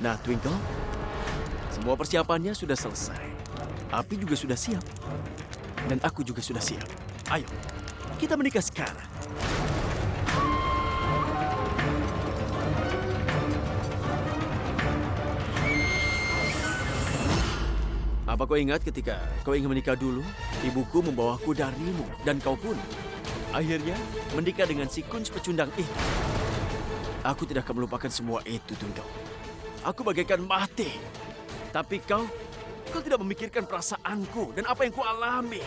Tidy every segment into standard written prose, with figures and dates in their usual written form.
Nah, Twinkle, semua persiapannya sudah selesai. Api juga sudah siap. Dan aku juga sudah siap. Ayo, kita menikah sekarang. Apa kau ingat ketika kau ingin menikah dulu? Ibuku membawaku darimu, dan kau pun akhirnya menikah dengan si Kunz pecundang itu. Aku tidak akan melupakan semua itu, Twinkle. Aku bagaikan mati. Tapi kau tidak memikirkan perasaanku dan apa yang ku alami.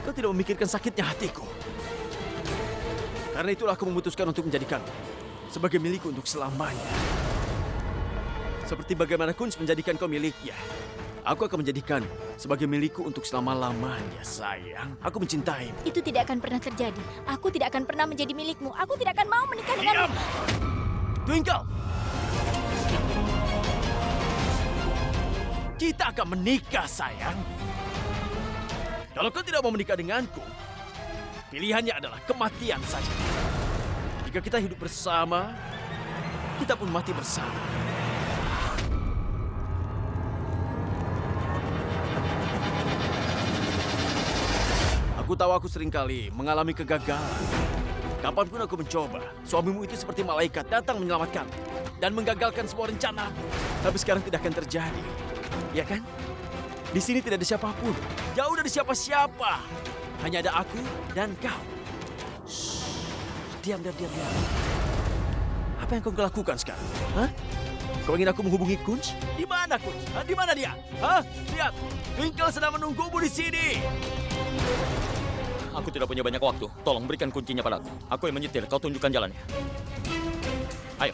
Kau tidak memikirkan sakitnya hatiku. Karena itulah aku memutuskan untuk menjadikanmu sebagai milikku untuk selamanya. Seperti bagaimana Kunz menjadikan kau miliknya. Aku akan menjadikan sebagai milikku untuk selama-lamanya, sayang. Aku mencintaimu. Itu tidak akan pernah terjadi. Aku tidak akan pernah menjadi milikmu. Aku tidak akan mau menikah denganmu. Diam! Twinkle! Kita akan menikah, sayang. Kalau kau tidak mau menikah denganku, pilihannya adalah kematian saja. Jika kita hidup bersama, kita pun mati bersama. Aku tahu aku seringkali mengalami kegagalan. Kapanpun aku mencoba, suamimu itu seperti malaikat datang menyelamatkan dan menggagalkan semua rencana. Tapi sekarang tidak akan terjadi. Ya kan? Di sini tidak ada siapapun. Jauh dari siapa-siapa. Hanya ada aku dan kau. Shh. Diam. Apa yang kau lakukan sekarang? Hah? Kau ingin aku menghubungi Kunz? Di mana Kunz? Di mana dia? Hah? Lihat, Twinkle sedang menunggumu di sini. Aku tidak punya banyak waktu. Tolong berikan kuncinya padaku. Aku yang menyetir, kau tunjukkan jalannya. Ayo,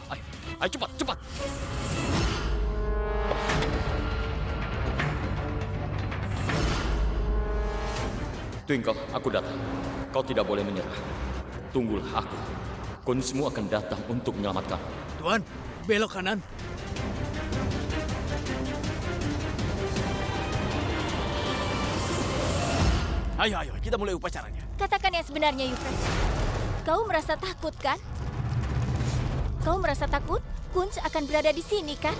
cepat. Twinkle, aku datang. Kau tidak boleh menyerah. Tunggulah aku. Kunzmu akan datang untuk menyelamatkan. Tuan, belok kanan. Ayo, kita mulai upacaranya. Katakan yang sebenarnya, Yufred. Kau merasa takut, kan? Kau merasa takut? Kunz akan berada di sini, kan?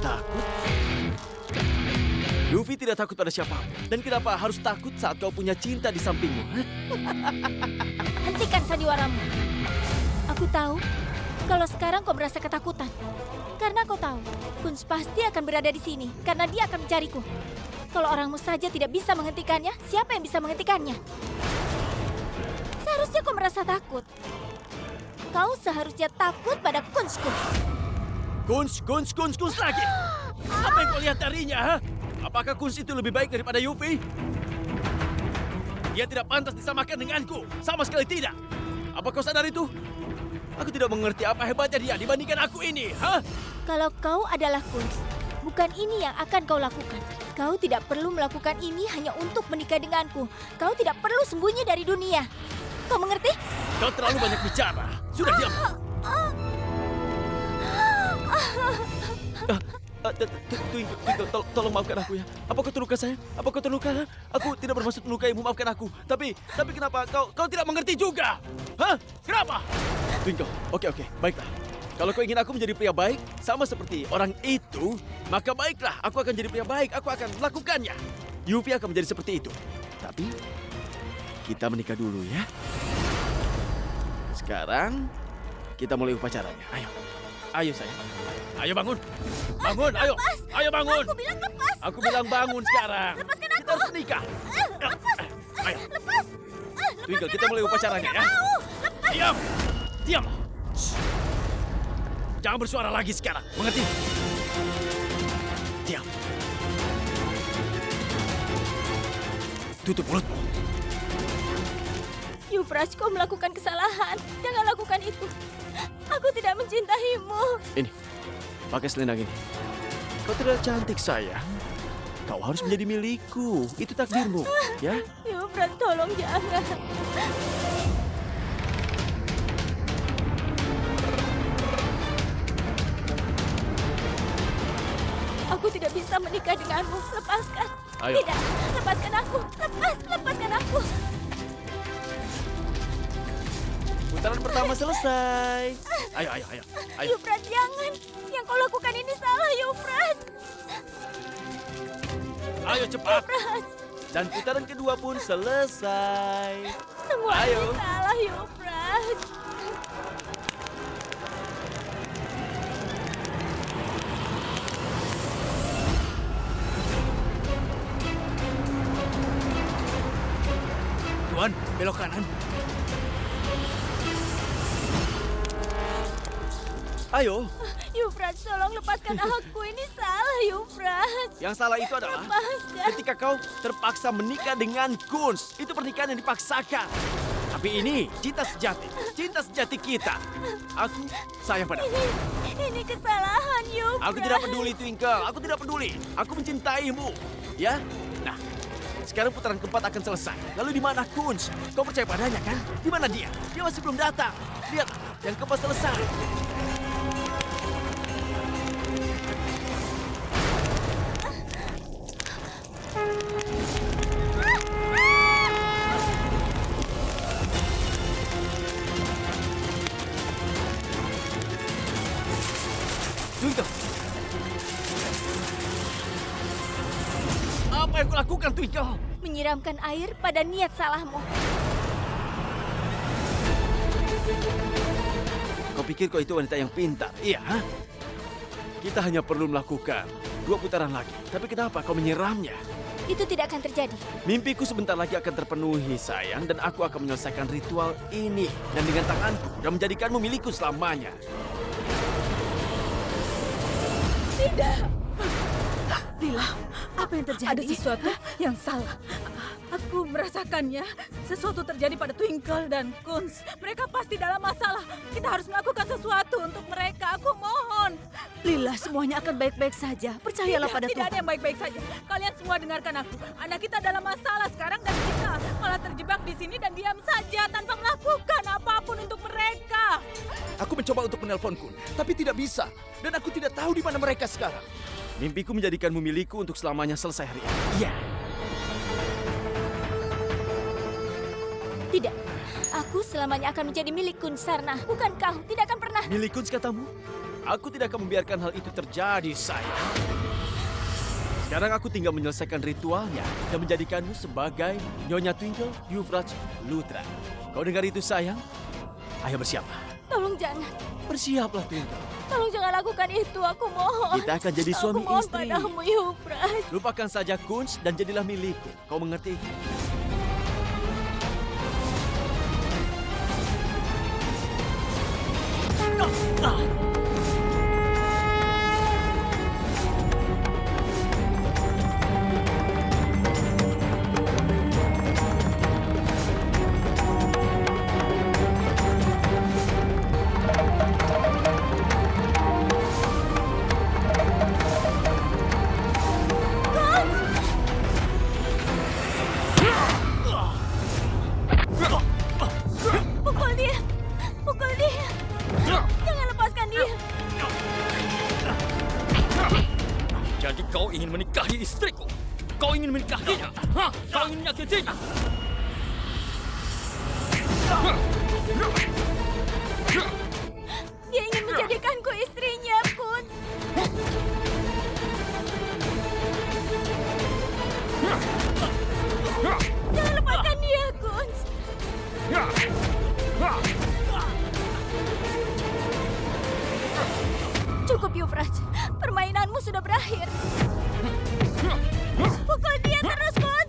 Takut? Yuffie tidak takut pada siapapun. Dan kenapa harus takut saat kau punya cinta di sampingmu? Hah? Hentikan sandiwaramu. Aku tahu kalau sekarang kau merasa ketakutan. Karena kau tahu, Kunz pasti akan berada di sini. Karena dia akan mencariku. Kalau orangmu saja tidak bisa menghentikannya, siapa yang bisa menghentikannya? Seharusnya kau merasa takut. Kau seharusnya takut pada Kunzku. Kunz lagi! Apa yang kau lihat darinya, ha? Apakah Kunz itu lebih baik daripada Yuffie? Dia tidak pantas disamakan denganku. Sama sekali tidak. Apa kau sadar itu? Aku tidak mengerti apa hebatnya dia dibandingkan aku ini, ha? Kalau kau adalah Kunz, bukan ini yang akan kau lakukan. Kau tidak perlu melakukan ini hanya untuk menikah denganku. Kau tidak perlu sembunyi dari dunia. Kau mengerti? Kau terlalu banyak bicara. Sudah diam. Twinkle, tolong maafkan aku ya. Apa kau terluka sayang? Apa kau terluka? Ha? Aku tidak bermaksud melukaimu, maafkan aku. Tapi kenapa kau tidak mengerti juga? Hah? Kenapa? Twinkle, oke, baiklah. Kalau kau ingin aku menjadi pria baik, sama seperti orang itu, maka baiklah, aku akan jadi pria baik, aku akan melakukannya. Yuffie akan menjadi seperti itu. Tapi, kita menikah dulu ya. Sekarang, kita mulai upacaranya. Ayo sayang. Ayo bangun. Ayo. Lepas. Ayo bangun. Aku bilang lepas. Aku bilang bangun sekarang. Lepaskan aku. Kita harus menikah. Lepas. Ayo. Lepas. Twinkle, kita mulai upacaranya ya. Lepas. Diam. Shh. Jangan bersuara lagi sekarang, mengerti? Diam. Tutup mulutmu. Yufraj, kau melakukan kesalahan. Jangan lakukan itu. Aku tidak mencintaimu. Ini, pakai selendang ini. Kau tidak cantik, sayang. Kau harus menjadi milikku. Itu takdirmu, ya? Yufraj, tolong jangan. Aku tidak bisa menikah denganmu. Lepaskan. Ayo. Tidak, lepaskan aku. Lepaskan aku. Putaran pertama selesai. Ayo. Yufraj, jangan. Yang kau lakukan ini salah, Yufrat. Ayo cepat. Yufrat, Dan putaran kedua pun selesai. semua Ayo. ini salah, Yufrat. Tuan, belok kanan. Ayo, Yufrat, tolong lepaskan aku. Ini salah, Yufrat. yang salah itu adalah Lepaskan. ketika kau terpaksa menikah dengan Kunz. Itu pernikahan yang dipaksakan. Tapi ini cinta sejati kita. Aku sayang padamu. Ini kesalahan, Yufrat. Aku tidak peduli, Twinkle. Aku tidak peduli. Aku mencintaimu. Ya? Nah, sekarang putaran keempat akan selesai. Lalu di mana Kunz? Kau percaya padanya, kan? Di mana dia? Dia masih belum datang. Lihat, yang keempat selesai. Twinkle. Apa yang kau lakukan, Twinkle? Menyiramkan air pada niat salahmu. Kau pikir kau itu wanita yang pintar? Iya, ha? Kita hanya perlu melakukan 2 putaran lagi. Tapi kenapa kau menyiramnya? Itu tidak akan terjadi. Mimpiku sebentar lagi akan terpenuhi, sayang. Dan aku akan menyelesaikan ritual ini. Dan dengan tanganku, dan menjadikanmu milikku selamanya. Tidak. Lila, apa yang terjadi? Ada sesuatu yang salah. Aku merasakannya. Sesuatu terjadi pada Twinkle dan Kunz. Mereka pasti dalam masalah. Kita harus melakukan sesuatu untuk mereka. Aku mohon. Lila, semuanya akan baik-baik saja. Percayalah pada Tidak ada Tuhan. yang baik-baik saja. Kalian semua dengarkan aku. Anak kita dalam masalah sekarang dan kita malah terjebak di sini dan diam saja tanpa melakukan apapun untuk mereka. Aku mencoba untuk menelpon Kun, tapi tidak bisa. Dan aku tidak tahu di mana mereka sekarang. Mimpiku menjadikanmu milikku untuk selamanya selesai hari ini. Iya. Tidak. Aku selamanya akan menjadi milik Kunsarna. Bukan kau. Tidak akan pernah. Milik Kunz katamu? Aku tidak akan membiarkan hal itu terjadi, sayang. Sekarang aku tinggal menyelesaikan ritualnya dan menjadikanmu sebagai Nyonya Twinkle Yuvraj Lutra. Kau dengar itu, sayang? Ayo bersiaplah. Tolong jangan. Bersiaplah, Twinkle. Tolong jangan lakukan itu. Aku mohon. Kita akan jadi suami Aku mohon istri. padamu, Yufrat. Lupakan saja Kunz dan jadilah milikku. Kau mengerti? Pukul dia. Pukul dia. Jangan lepaskan dia. Jadi kau ingin menikahi istriku? Kau ingin menikahinya? Hah? Kau ingin menyakitinya? Dia ingin menjadikanku istrinya, Kun. Jangan lepaskan dia, Kun. Cukup, Yuvraj. Permainanmu sudah berakhir. Pukul dia terus, Kun.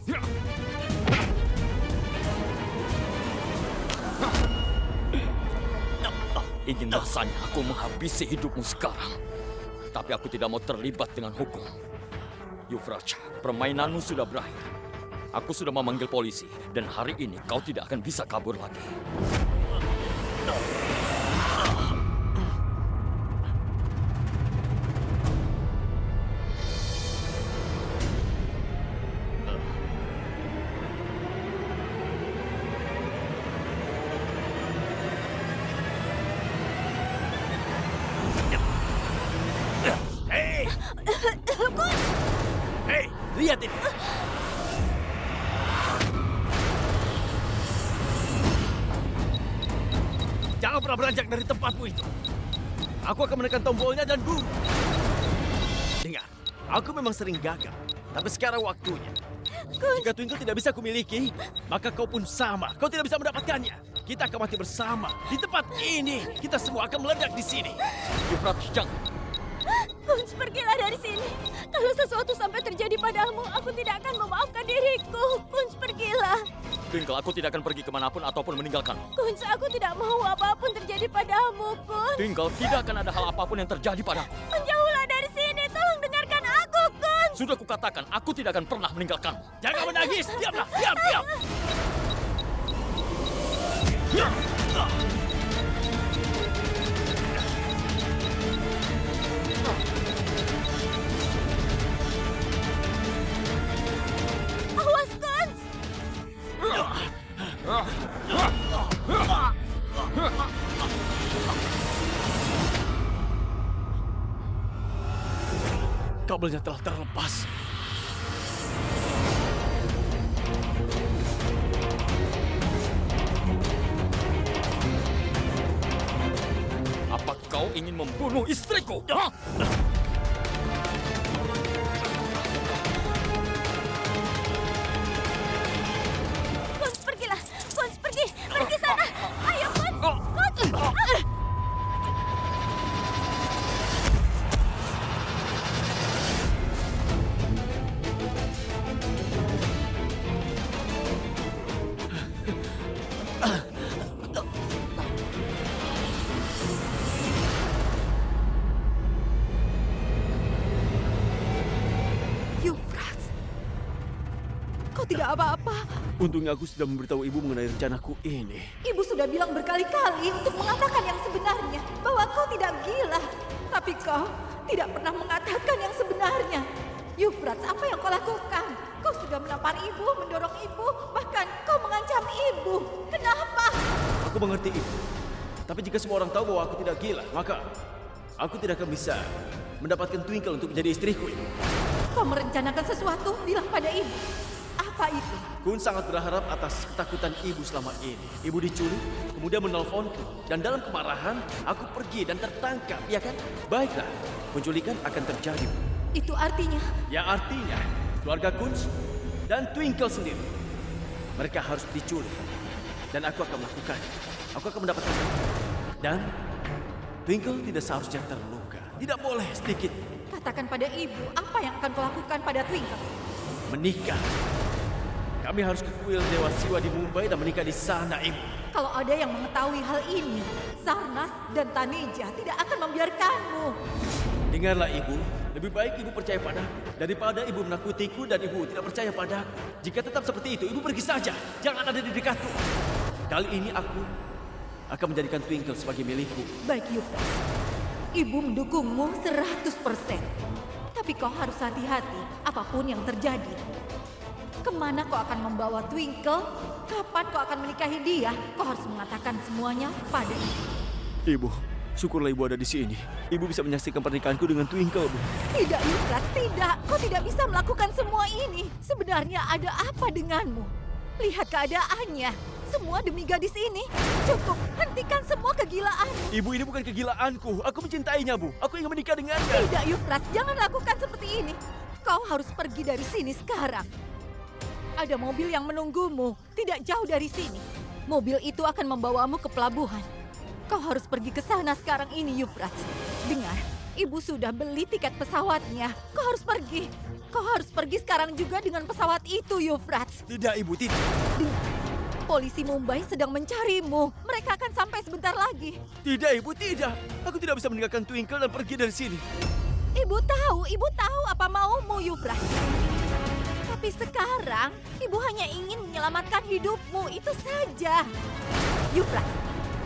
Ingin rasanya aku menghabisi hidupmu sekarang. Tapi aku tidak mau terlibat dengan hukum. Yuvraj, permainanmu sudah berakhir. Aku sudah memanggil polisi. Dan hari ini kau tidak akan bisa kabur lagi. Hei, lihat ini. Jangan pernah beranjak dari tempatmu itu. Aku akan menekan tombolnya dan boom. Dengar, aku memang sering gagal. Tapi sekarang waktunya. Jika Twinkle tidak bisa kumiliki, maka kau pun sama. Kau tidak bisa mendapatkannya. Kita akan mati bersama. Di tempat ini, kita semua akan meledak di sini. Euphrates, jangan. Kunz, pergilah dari sini. Kalau sesuatu sampai terjadi padamu, aku tidak akan memaafkan diriku. Kunz, pergilah. Twinkle, aku tidak akan pergi kemanapun ataupun meninggalkanmu. Kunz, aku tidak mau apapun terjadi padamu, Kunz. Twinkle, tidak akan ada hal apapun yang terjadi padaku. Menjauhlah dari sini. Tolong dengarkan aku, Kunz. Sudah kukatakan, aku tidak akan pernah meninggalkanmu. Jangan menangis. Diamlah. Diam. Awas, Kunz. Kabelnya telah terlepas. Apa kau ingin membunuh istriku? Hah? Kunz, pergilah. Kunz, pergi. Pergi sana. Ayo, Kunz. Kunz. Euphrates, kau tidak apa-apa. Untungnya aku sudah memberitahu ibu mengenai rencanaku ini. Ibu sudah bilang berkali-kali untuk mengatakan yang sebenarnya, bahwa kau tidak gila. Tapi kau tidak pernah mengatakan yang sebenarnya. Euphrates, apa yang kau lakukan? Kau sudah menampar ibu, mendorong ibu, bahkan kau mengancam ibu. Kenapa? Aku mengerti ibu. Tapi jika semua orang tahu bahwa aku tidak gila, maka aku tidak akan bisa mendapatkan Twinkle untuk menjadi istriku. Kau merencanakan sesuatu, bilang pada ibu. Apa itu? Kun sangat berharap atas ketakutan ibu selama ini. Ibu diculik, kemudian menelponku. Dan dalam kemarahan, aku pergi dan tertangkap, ya kan? Baiklah, penculikan akan terjadi. Itu artinya Ya artinya, keluarga Kunz dan Twinkle sendiri. Mereka harus diculik. Dan aku akan melakukannya. Aku akan mendapatkannya. Dan Twinkle tidak seharusnya terluka. Tidak boleh sedikit. katakan pada ibu apa yang akan kau lakukan pada Twinkle. Menikah. Kami harus ke kuil Dewa Siwa di Mumbai dan menikah di sana, Ibu. Kalau ada yang mengetahui hal ini, Sarnas dan Tanija tidak akan membiarkanmu. Dengarlah, Ibu. Lebih baik Ibu percaya padaku daripada Ibu menakutiku dan Ibu tidak percaya padaku. Jika tetap seperti itu, Ibu pergi saja. Jangan ada di dekatku. Kali ini aku akan menjadikan Twinkle sebagai milikku. Baik, Euphrates. Ibu mendukungmu 100%. Tapi kau harus hati-hati apapun yang terjadi. Kemana kau akan membawa Twinkle? Kapan kau akan menikahi dia? Kau harus mengatakan semuanya pada ibu. Ibu, syukurlah Ibu ada di sini. Ibu bisa menyaksikan pernikahanku dengan Twinkle, Bu. Tidak, Euphrates, tidak. Kau tidak bisa melakukan semua ini. Sebenarnya ada apa denganmu? Lihat keadaannya. Semua demi gadis ini. Cukup, hentikan semua kegilaan. Ibu, ini bukan kegilaanku. Aku mencintainya, Bu. Aku ingin menikah dengannya. Tidak, Euphrates, jangan lakukan seperti ini. Kau harus pergi dari sini sekarang. Ada mobil yang menunggumu, tidak jauh dari sini. Mobil itu akan membawamu ke pelabuhan. Kau harus pergi ke sana sekarang ini, Euphrates. Dengar, ibu sudah beli tiket pesawatnya. Kau harus pergi. Kau harus pergi sekarang juga dengan pesawat itu, Euphrates. Tidak, Ibu, tidak. Dengar, polisi Mumbai sedang mencarimu. Mereka akan sampai sebentar lagi. Tidak, Ibu, tidak. Aku tidak bisa meninggalkan Twinkle dan pergi dari sini. Ibu tahu apa maumu, Euphrates. Tapi sekarang, ibu hanya ingin menyelamatkan hidupmu, itu saja. Euphrates,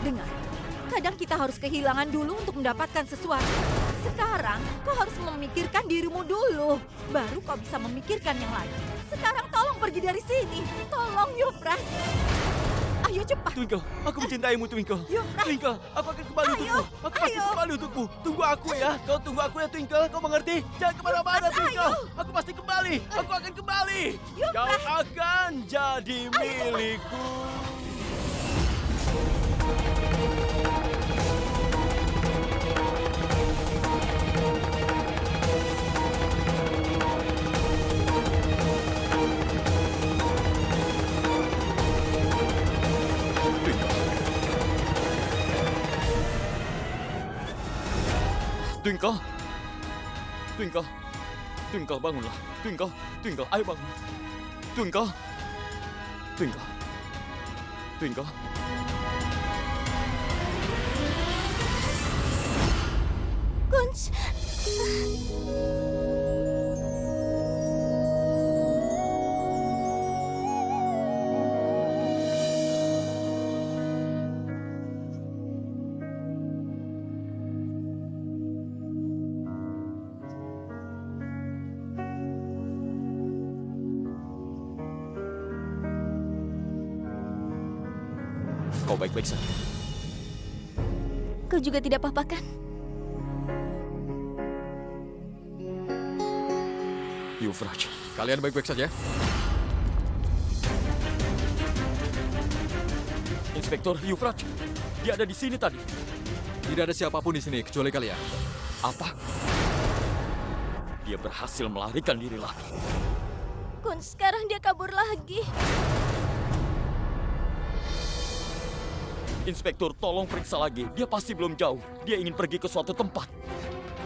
dengar. Kadang kita harus kehilangan dulu untuk mendapatkan sesuatu. Sekarang, kau harus memikirkan dirimu dulu. Baru kau bisa memikirkan yang lain. Sekarang tolong pergi dari sini. Tolong, Euphrates. Ayo cepat. Twinkle, aku mencintaimu, Twinkle. Euphrates. Twinkle, aku akan kembali Ayo, untukmu. Aku pasti ayo. kembali untukmu. Tunggu aku ya. Kau tunggu aku ya, Twinkle. Kau mengerti? Jangan kemana-mana, Euphrates, Twinkle. ayo. Aku pasti kembali. Aku akan kembali. Euphrates. Kau akan jadi milikku. Twinkle. Twinkle. Twinkle, bangunlah. Twinkle. Twinkle, ayo bangun. Twinkle. Twinkle. Twinkle. Kunz. Kau baik-baik saja. Kau juga tidak apa-apa kan? Yuvraj, Kalian baik-baik saja? Inspektur Yuvraj, dia ada di sini tadi. Tidak ada siapapun di sini kecuali kalian. Apa? Dia berhasil melarikan diri lagi. Kunz, sekarang dia kabur lagi. Inspektur, tolong periksa lagi. Dia pasti belum jauh. Dia ingin pergi ke suatu tempat.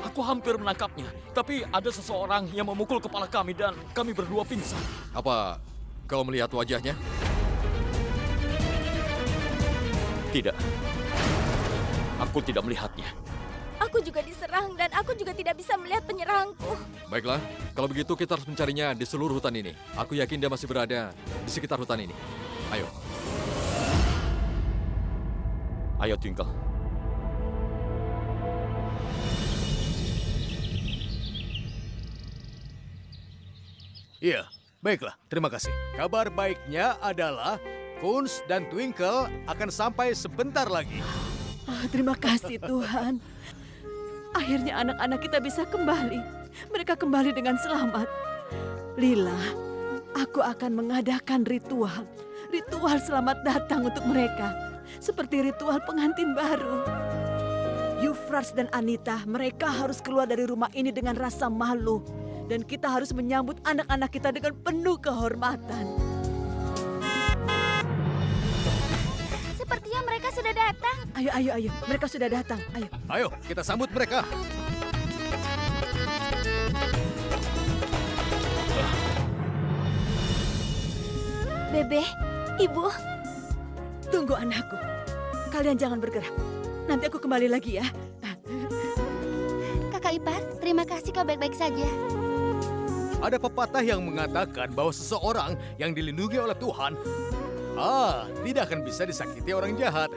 Aku hampir menangkapnya, tapi ada seseorang yang memukul kepala kami dan kami berdua pingsan. Apa kau melihat wajahnya? Tidak. Aku tidak melihatnya. Aku juga diserang dan aku juga tidak bisa melihat penyerangku. Baiklah, kalau begitu kita harus mencarinya di seluruh hutan ini. Aku yakin dia masih berada di sekitar hutan ini. Ayo. Ayo, Twinkle. Iya, baiklah. Terima kasih. Kabar baiknya adalah Kunz dan Twinkle akan sampai sebentar lagi. Terima kasih Tuhan. Akhirnya anak-anak kita bisa kembali. Mereka kembali dengan selamat. Lila, aku akan mengadakan ritual. Ritual selamat datang untuk mereka. Seperti ritual pengantin baru. Yuvraj dan Anita, mereka harus keluar dari rumah ini dengan rasa malu. Dan kita harus menyambut anak-anak kita dengan penuh kehormatan. Sepertinya mereka sudah datang. Ayo. Mereka sudah datang. Ayo. Ayo, kita sambut mereka. Bebe, Ibu. Tunggu anakku. Kalian jangan bergerak. Nanti aku kembali lagi ya. Kakak ipar, terima kasih kau baik-baik saja. Ada pepatah yang mengatakan bahwa seseorang yang dilindungi oleh Tuhan tidak akan bisa disakiti orang jahat.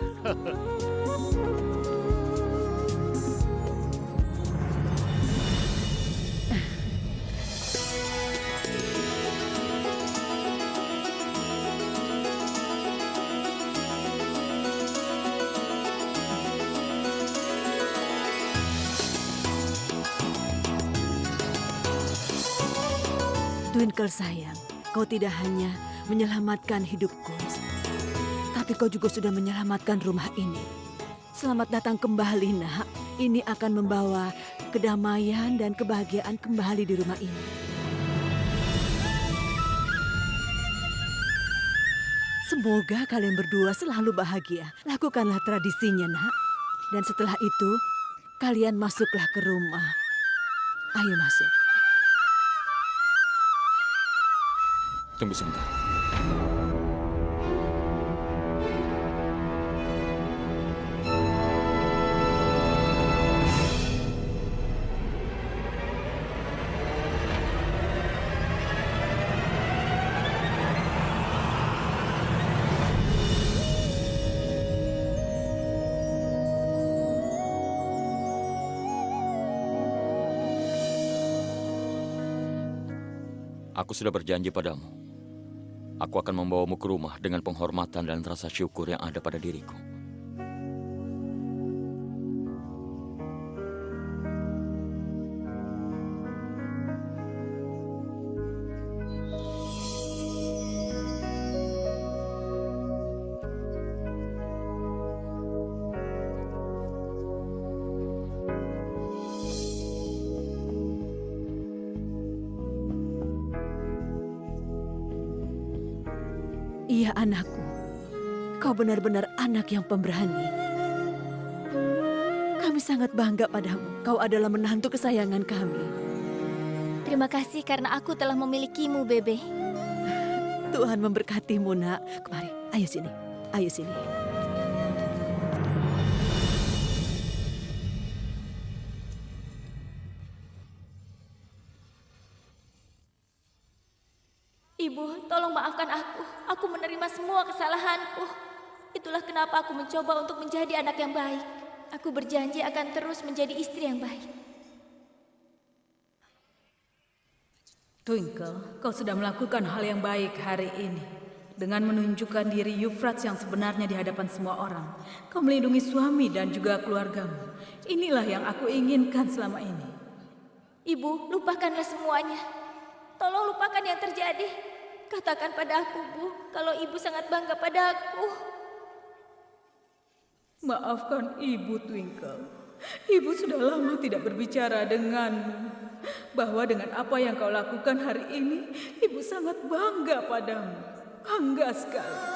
Twinkle sayang, kau tidak hanya menyelamatkan hidupku, tapi kau juga sudah menyelamatkan rumah ini. Selamat datang kembali, nak. Ini akan membawa kedamaian dan kebahagiaan kembali di rumah ini. Semoga kalian berdua selalu bahagia. Lakukanlah tradisinya, nak. Dan setelah itu, kalian masuklah ke rumah. Ayo masuk. Tunggu sebentar. Aku sudah berjanji padamu. Aku akan membawamu ke rumah dengan penghormatan dan rasa syukur yang ada pada diriku. Iya anakku, kau benar-benar anak yang pemberani. Kami Kami sangat bangga padamu. Kau adalah menantu kesayangan kami. Terima kasih karena aku telah memilikimu, Bebe. Tuhan memberkatimu, nak. Kemari, ayo sini. Ayo sini. Ibu, tolong maafkan aku. Aku menerima semua kesalahanku. Itulah kenapa aku mencoba untuk menjadi anak yang baik. Aku berjanji akan terus menjadi istri yang baik. Twinkle, kau sudah melakukan hal yang baik hari ini. Dengan menunjukkan diri Euphrates yang sebenarnya di hadapan semua orang. Kau melindungi suami dan juga keluargamu. Inilah yang aku inginkan selama ini. Ibu, lupakanlah semuanya. Tolong lupakan yang terjadi. Katakan pada aku, Bu, kalau ibu sangat bangga pada aku. Maafkan ibu, Twinkle. Ibu sudah lama tidak berbicara denganmu. Bahwa dengan apa yang kau lakukan hari ini, ibu sangat bangga padamu. Bangga sekali.